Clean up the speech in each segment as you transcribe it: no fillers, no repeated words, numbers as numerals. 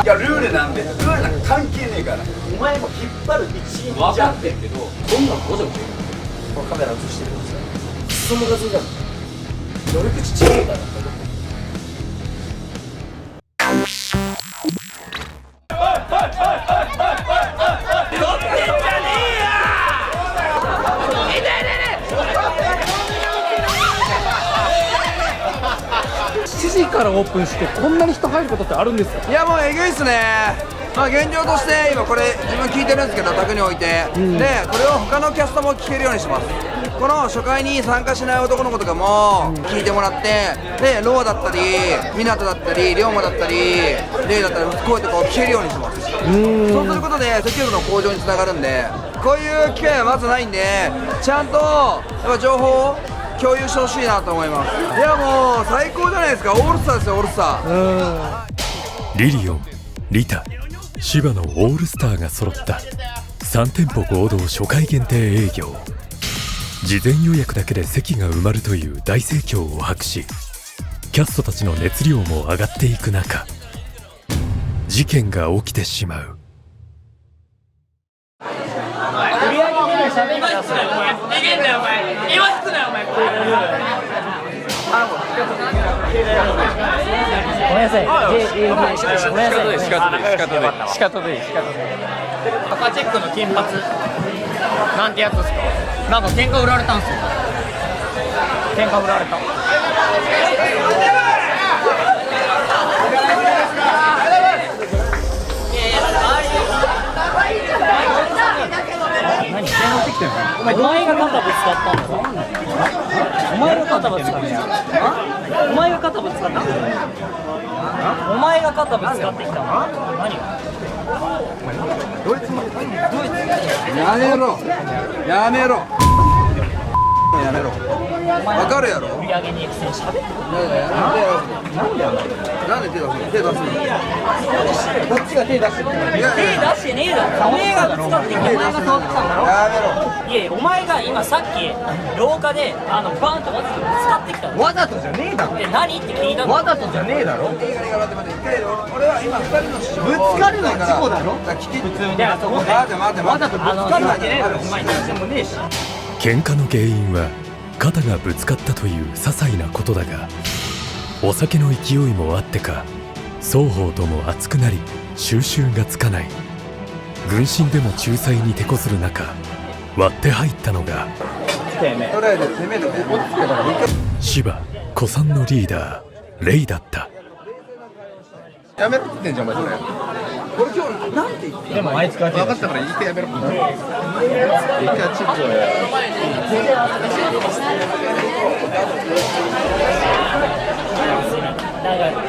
いやルールなんで、ルールなんか関係ねえから。お前も引っ張る一員分かってるけど、どんなごちゃごちゃ言うの。このカメラ映してるんですよ。クソムカついたの。乗り口ちげえからだった。7時からオープンしてこんなに人入ることってあるんですか？いやもうえぐいっすね。まあ現状として今これ自分聞いてるんですけど、宅に置いて、でこれを他のキャストも聞けるようにします。この初回に参加しない男の子とかも聞いてもらって、でロアだったり湊だったり龍馬だったりレイだったり声とかを聞けるようにします。そうすることで接客の向上につながるんで、こういう機会はまずないんで、ちゃんとやっぱ情報を共有してほしいなと思います。いやもう最高じゃないですか。オールスターですよ、オールスター。リリオン、リタ、芝のオールスターが揃った3店舗合同初回限定営業。事前予約だけで席が埋まるという大盛況を博し、キャストたちの熱量も上がっていく中、事件が起きてしまう。売り上げで喋り出すなよお前。逃げんなよお前。言わすなよお前。ごめんなさい。ごめんなさい。仕方でいい。赤チェックの金髪なんてやつですか。なんか喧嘩売られたんすよ。喧嘩売られた。何？お前が肩ぶつかったんだぞ。お前が肩ぶつかったんだ。お前が肩ぶつかったんだ。お前が肩ぶつかってきたの。何？やめろやめろやめろ。わかるやろ。売り上げに行く選手。なんで手出すの？手出すの？こっちが手出してる。手出してねえだろ。お前がぶつかってきた。お前が触ってたんだろ。やめろ。いやいや、お前が今さっき廊下でバーンとわざとぶつかってきたの。わざとじゃねえだろ。で何って聞いたの。わざとじゃねえだろ。いいから待って一回俺は今2人の主張ぶつかるのは事故だろ。聞き普通にだと思って。待ってわざとぶつかるわけねえだろ。お前どうしてもねえし。喧嘩の原因は肩がぶつかったという些細なことだが、お酒の勢いもあってか双方とも熱くなり収拾がつかない。軍神でも仲裁に手こずる中、割って入ったのがとりあえず攻めるね。芝古参のリーダーレイだった。やめろって言ってんじゃんお前それ。俺今日なんて言ってんの。でもあいつが分かったから一回やめろ。一回チップをやる。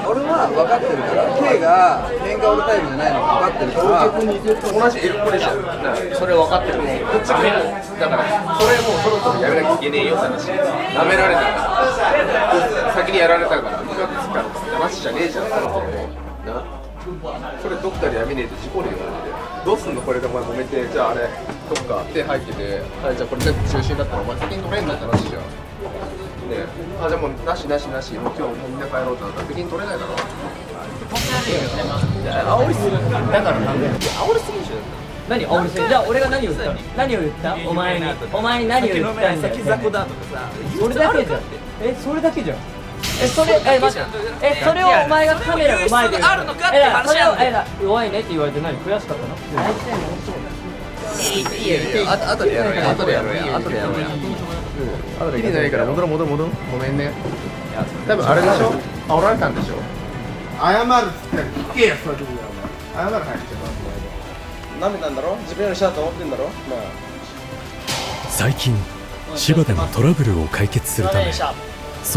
俺は分かってるから、K が喧嘩売るタイプじゃないの分かってるから、同じエルコでしょ。それ分かってる。こっちがだからそれもうそろそろやめなきゃいけねえよって話。舐められたから先にやられたからムカつくから話じゃねえじゃん。な、それどっかでやめねえと事故るよ。どうすんのこれでお前揉めて、じゃああれどっか手入ってて、はい、じゃあこれ全部中止だったらお前責任取れんだって話じゃん。ね、あ、じゃあもうなし、もう今日もうみんな帰ろうってなったら責任取れないだろ。煽りすぎだからなんで煽りすぎでしょ。何煽りすぎ。じゃあ俺が何を言ったの。何を言った。お前に何を言ったんだよ。先雑魚だとかさ、それだけじゃん。それだけじゃん。それ待ってそれをお前がカメラの前であるのかって話なんだよ。弱いねって言われて何悔しかったの。あとでやろうや。後でやろうや。きりないから戻ろう。ごめんね。多分あれでしょ。煽られたんでしょ。謝るっつったら聞けよそういうとこだよ。謝る話してた。舐めたんだろ。自分よりしたと思ってんだろ。まあ最近芝でのトラブルを解決するため率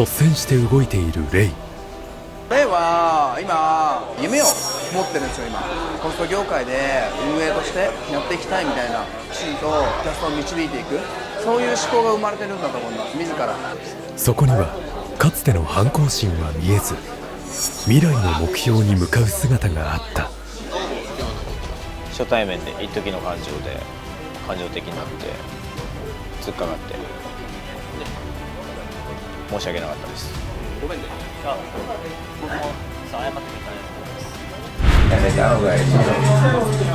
先して動いているレイ。レイは今夢を持ってるんですよ。今ホスト業界で運営としてやっていきたいみたいな、きちんとキャストを導いていく、そういう思考が生まれてるんだと思います。自らそこにはかつての反抗心は見えず、未来の目標に向かう姿があった。初対面で一時の感情的になって突っかかって申し訳なかったです。ごめんね。僕も謝ってくれたらと思います。やめた方がいい。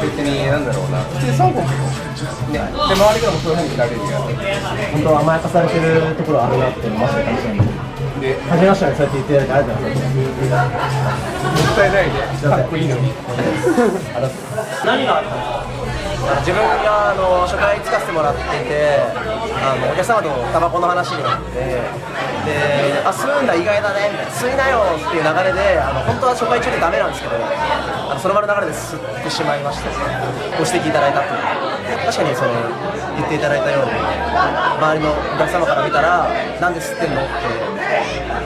別になんだろうな、普通三国よ。ね、で周りからもそういうふうに見られるよ。本当甘やかされてるところあるなってマジで感じたんで、で、初めましてにそうやって言っていただいてありがとうございます。もったいないね。かっこいいのに。何があったんですか？自分が初回つかせてもらってて、お客様とタバコの話になって、で、吸うんだ意外だねみたいな、吸いなよっていう流れで、本当は初回中でダメなんですけど、その場の流れで吸ってしまいました。ご指摘いただいたっていう。確かに言っていただいたように、周りのお客様から見たら、なんで吸ってんのって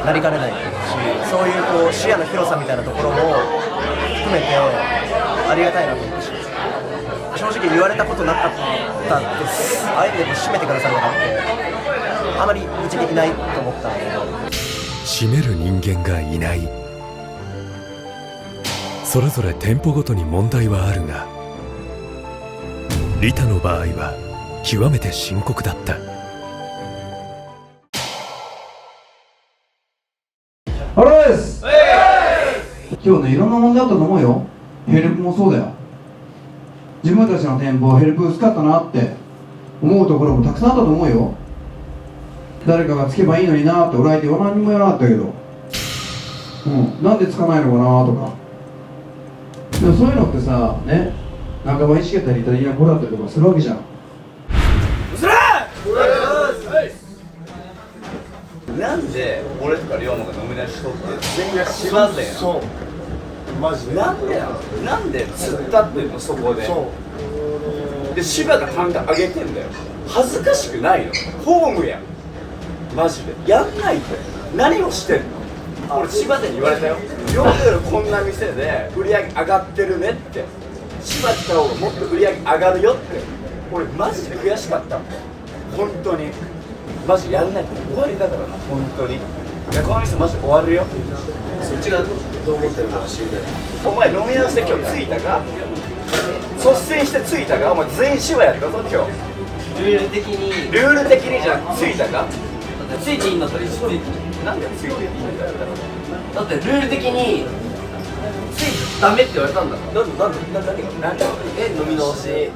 なりかねないし、そういう視野の広さみたいなところも含めてありがたいなと思うし。正直言われたことなかったです。あえて締めてくださる方ってあまりうちにいないと思ったんで、締める人間がいない。それぞれ店舗ごとに問題はあるが、リタの場合は極めて深刻だった。ハローです。今日ね、いろんな問題あったと思うよ。ヘルプもそうだよ。自分たちの店舗ヘルプ薄かったなって思うところもたくさんあったと思うよ。誰かがつけばいいのになって俺相手は何にもやらなかったけど、なんでつかないのかなとか。でもそういうのってさ、ね、仲間意識だったりイタリアンコだったりとかするわけじゃん。なんで俺とか龍馬が飲み出しとって全員が芝ぜん。そうマジでなんで釣ったってんのそこで。で芝が単価上げてんだよ。恥ずかしくないの？ホームやんマジで。やんないと何をしてんの？俺芝でに言われたよ。よくこんな店で売り上げ上がってるねって、芝来た方がもっと売り上げ上がるよって。俺マジで悔しかったもん本当に。マジやんないと終わりだからな本当に。いやこの店マジ終わるよ。そっちがどう思ってるか知りたい。お前飲み直して今日着いたか、率先して着いたか。お前全員芝やったぞ今日。ルール的にじゃ着いたか。ついていいんだったら一緒になんでついていいんだよ。だってルール的についてダメって言われたんだから。何飲み直し。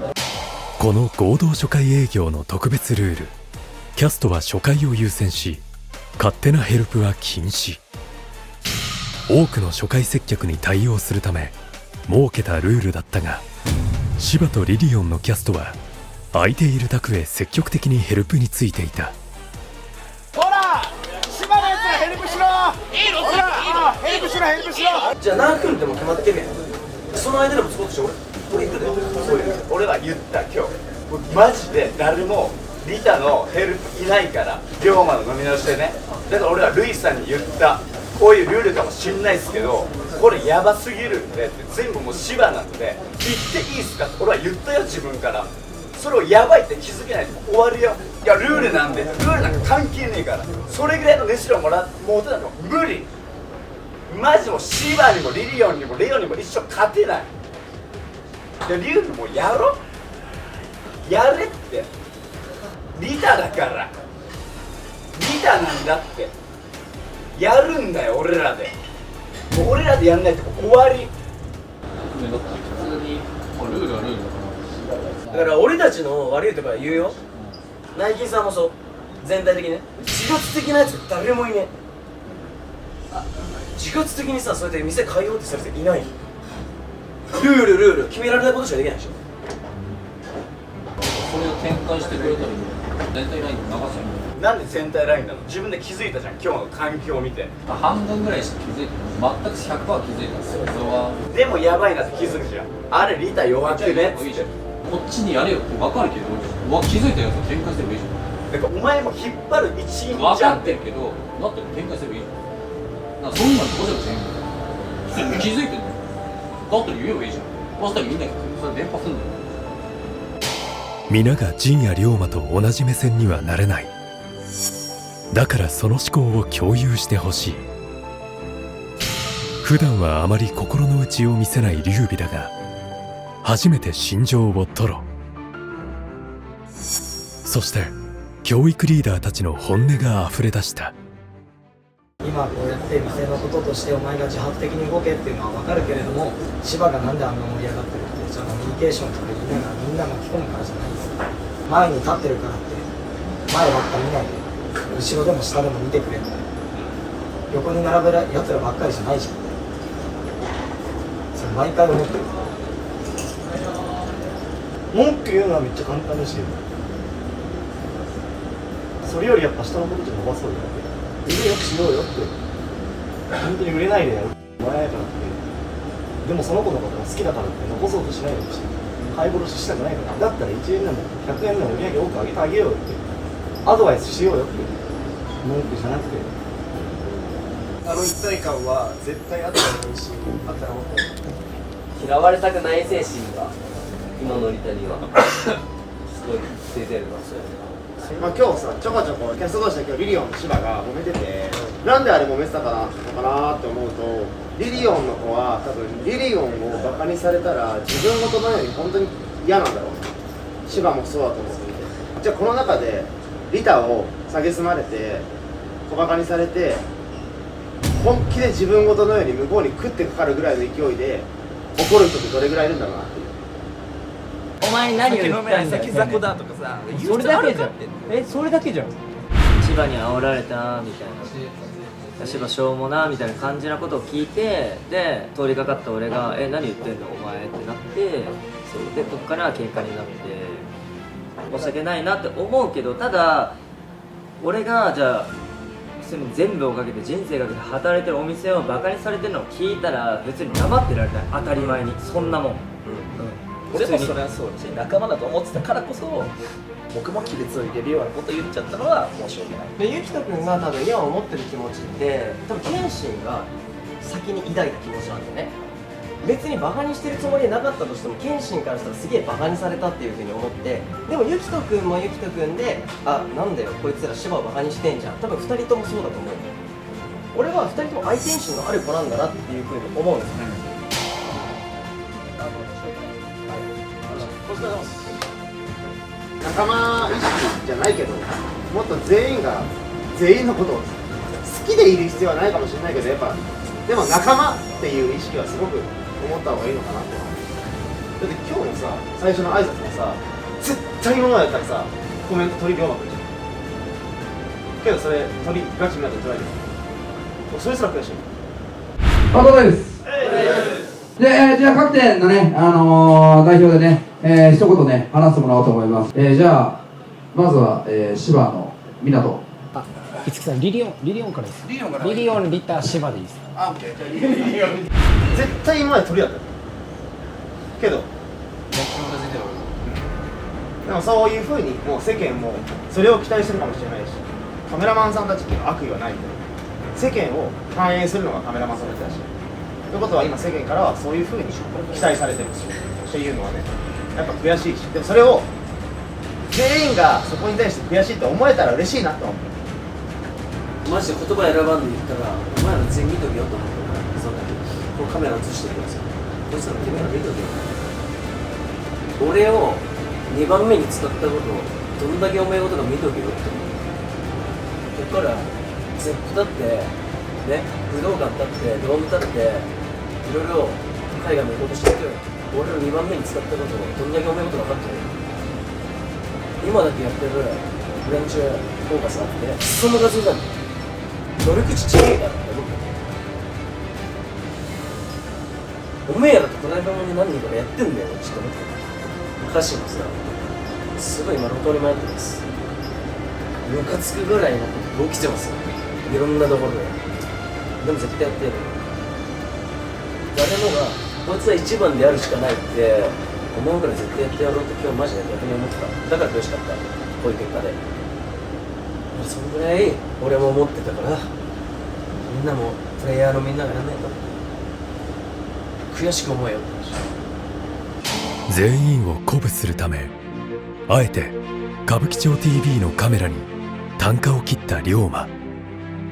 この合同初回営業の特別ルール、キャストは初回を優先し、勝手なヘルプは禁止。多くの初回接客に対応するため設けたルールだったが、芝とリリオンのキャストは空いている宅へ積極的にヘルプについていた。ほら芝のやつらヘルプしろ。いいの？ほらヘルプしろ。じゃあ何分でも決まってるやん。その間でもそうでしょ。俺行くで。そういう俺は言った今日。マジで誰もリタのヘルプいないから龍馬の飲み直してね。だから俺はルイさんに言った。こういうルールかもしんないですけど、これやばすぎるんでって、全部もう芝なので言っていいっすかって俺は言ったよ自分から。それをやばいって気づけないと終わるよ。いやルールなんで、ルールなんか関係ねえから。それぐらいの熱量もらってもうてたの無理。マジもう芝にもリリオンにもレオにも一生勝てない。でリュウにもやろ、やれって。リタだから、リタなんだって。やるんだよ俺らで。もう俺らでやんないと終わり。だから俺たちの悪いとこは言うよ。ナイキンさんもそう。全体的にね。自発的なやつが誰もいねえ。自発的にさ、そうやって店変えようってされていない。ルール決められないことしかできないでしょ。それを展開してくれたり全体ライン流せる。なんで全体ラインなの？自分で気づいたじゃん今日の環境を見て。半分ぐらいしか気づいてない。全く100%気づいたんですよ。それはでもやばいなって気づくじゃん。あれリタ弱くねっつっいいじゃん。て。こっちにやれよって分かるけど、気づいたやつを展開すればいいじゃん。だからお前も引っ張る一員分じゃんってて。かっるけど、だって展開すればいいじゃん。そんなのどうじゃん。気づいてんの。だったら言えばいいじゃん。そしたらみんなそれ連発すんだよ。皆が仁や龍馬と同じ目線にはなれない。だからその思考を共有してほしい。普段はあまり心の内を見せない劉備だが、初めて心情を吐露。そして教育リーダーたちの本音があふれ出した。今こうやって店のこととしてお前が自発的に動けっていうのは分かるけれども、芝がなんであんな盛り上がってるって、じゃあコミュニケーションとか言いながらみんな巻き込むからじゃないんですよ。前に立ってるからって前ばっか見ないで、後ろでも下でも見てくれって、横に並べるやつらばっかりじゃないじゃん。それ毎回思ってる。文句言うのはめっちゃ簡単だし、それよりやっぱ下のことちょっと伸ばそうよって、売れよくしようよって、本当に売れないでやるもらえからって、でもその子のことが好きだからって残そうとしないようにして、買い殺ししたくないから、だったら1円でも100円でも売り上げ多く上げてあげようよって、アドバイスしようよって、文句じゃなくて、あの一体感は絶対あったらいいし、あったらもっと嫌われたくない精神が今のリタにはすごい出てるな。まあ今日さ、ちょこちょこキャスト同士で今日リリオンと芝が揉めてて、なんであれ揉めてたかなって思うと、リリオンの子は多分リリオンをバカにされたら自分事のように本当に嫌なんだろう。芝もそうだと思っていて、じゃあこの中でリタを蔑まれて小バカにされて、本気で自分事のように向こうに食ってかかるぐらいの勢いで怒る人ってどれぐらいいるんだろうなっていう。お前何を言ったんだよ。先雑魚だとかさ、それだけじゃん。それだけじゃん。芝に煽られたみたいな、芝しょうもなみたいな感じなことを聞いて、で通りかかった俺が何言ってんのお前ってなって、そうでこっから喧嘩になって申し訳ないなって思うけど、ただ俺がじゃあ全部をかけて人生かけて働いてるお店をバカにされてるのを聞いたら別に黙ってられない。当たり前にそんなもん。俺もそれはそうだし、仲間だと思ってたからこそ僕も亀裂を入れるようなこと言っちゃったのは申し訳ない。で、ゆきとくんが多分今思ってる気持ちって、多分謙信が先に抱いた気持ちなんだよね。別にバカにしてるつもりでなかったとしても、謙信からしたらすげえバカにされたっていうふうに思って、でもゆきとくんもゆきとくんで、あ、なんだよこいつら芝をバカにしてんじゃん、多分2人ともそうだと思う。俺は2人とも相天心のある子なんだなっていうふうに思うんですよ。仲間意識じゃないけど、もっと全員が全員のことを好きでいる必要はないかもしれないけど、やっぱでも仲間っていう意識はすごく思った方がいいのかなと。だって今日のさ、最初の挨拶もさ、絶対今までだったらさ、コメント取り両幕じゃん。けどそれ取りガチになって取られてる。それすら悔しい。誠ですで、じゃあ各店のね、代表でね、一言ね、話してもらおうと思います。じゃあまずは、芝の港。いつきさん、リリオンからです。リリオンリタ芝でいいですか。あ、オッケー。絶対今まで取りだったけど、でもそういうふうにもう世間もそれを期待してるかもしれないし、カメラマンさんたちには悪意はないんで、世間を反映するのがカメラマンさんたちだし、ということは今世間からはそういうふうに期待されてるっていうのはね、やっぱ悔しいし、でもそれを全員がそこに対して悔しいと思えたら嬉しいなと思う。マジで言葉選ばんで言ったら、お前ら全員見とけよと思ってるから、そんだけこのカメラ映してるんですよ。こいつらのカメラ見とけよ。俺を2番目に使ったことをどんだけお前事が見とけよって思う。ここからゼップだってね、武道館だってドームだっていろいろ海外も行こうとしてる。俺を2番目に使ったことをどんだけお前事が分かってる。今だけやってる連中フォーカスあってその画像だもん。乗り口ちげえからって僕おめえらとドライバーに何人かやってんだよちょっと思って歌詞もさすごい今路頭に迷ってます。ムカつくぐらいのこと起きてますよいろんなところで。でも絶対やってやる。誰もがこいつは一番であるしかないって思うから絶対やってやろうって今日マジで逆に思ってた。だから悔しかったこういう結果で。そのぐらい俺も思ってたからみんなもプレイヤーのみんながやんないと悔しく思えよって話。全員を鼓舞するためあえて歌舞伎町 TV のカメラに単価を切った龍馬。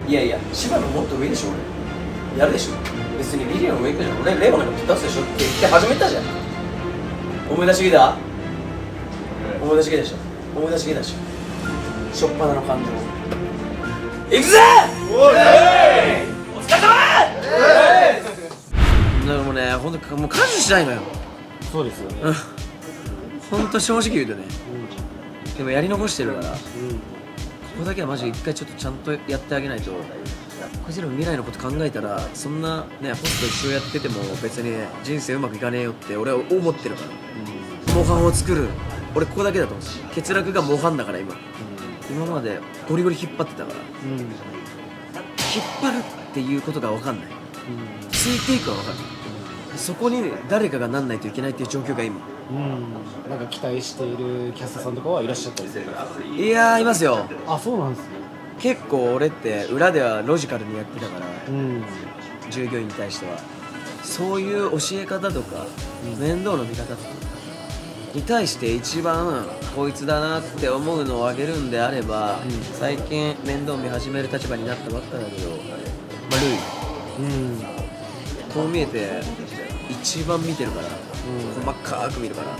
いやいや芝のもっと上でしょ俺やるでしょ。別にリリアの上行くじゃん。俺レゴなんか出すでしょって言って始めたじゃん。思い出しぎだ思い出しぎでしょ思い出しぎだしょしょっぱなの感情行くぜ。お疲れ様。でもね、本当もう感謝したいのよ。そうですよね。本当正直言うとね、でもやり残してるから、ここだけはマジで一回ちょっとちゃんとやってあげないと、こいつらの未来のこと考えたら、そんなね、ホスト一生やってても別に人生うまくいかねえよって俺は思ってるから、模範を作る、俺ここだけだと思うし、欠落が模範だから今、今までゴリゴリ引っ張ってたから、引っ張るっていうことが分かんない、ついていくは分かる、そこに誰かがなんないといけないっていう状況が今、なんか期待しているキャスターさんとかはいらっしゃったりするんですか？いやーいますよ。あ、そうなんですね。結構俺って裏ではロジカルにやってたから、従業員に対してはそういう教え方とか、面倒の見方とかに対して一番こいつだなって思うのをあげるんであれば、最近面倒見始める立場になったばっかだけど、ルイ、こう見えて一番見てるから、細かく見るから、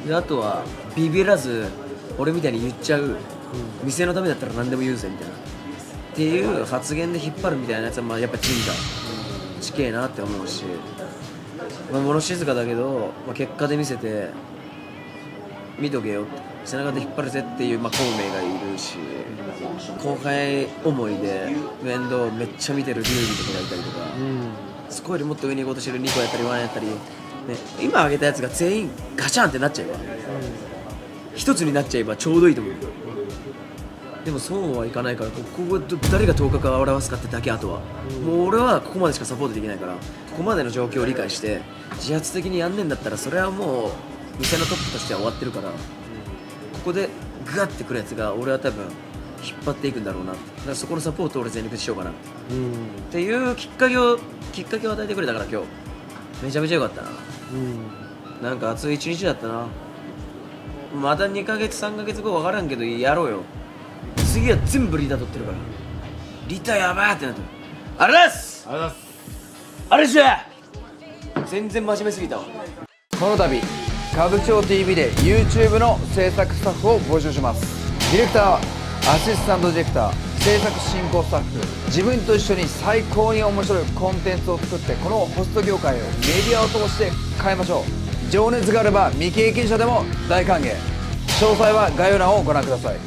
であとはビビらず俺みたいに言っちゃう、店のためだったら何でも言うぜみたいなっていう発言で引っ張るみたいなやつは、まあやっぱチンだちけえなって思うし、物静かだけど、結果で見せて見とけよって、背中で引っ張るぜっていう、孔明がいるし、後輩思いで面倒めっちゃ見てる劉備とかがいたりとか、そこよりもっと上に行こうとしてる2個やったり1やったり、ね、今挙げたやつが全員ガチャンってなっちゃえば、一つになっちゃえばちょうどいいと思う。でもそうはいかないから、ここが誰が頭角を表すかってだけ。あとは、もう俺はここまでしかサポートできないから、ここまでの状況を理解して自発的にやんねんだったら、それはもう店のトップとしては終わってるから、ここでグワッてくるやつが俺は多分引っ張っていくんだろうなって。だからそこのサポートを俺全力でしようかなっていうきっかけを与えてくれたから、今日めちゃめちゃ良かったな。なんか熱い一日だったな。また2ヶ月3ヶ月後分からんけどやろうよ。次は全部リタ取ってるから、リタやばーってなってる。ありがとうございます。ありがとうございます。あれっしゃ全然真面目すぎたわ。この度歌舞伎町 TV で YouTube の制作スタッフを募集します。ディレクター、アシスタントディレクター、制作進行スタッフ、自分と一緒に最高に面白いコンテンツを作って、このホスト業界をメディアを通して変えましょう。情熱があれば未経験者でも大歓迎。詳細は概要欄をご覧ください。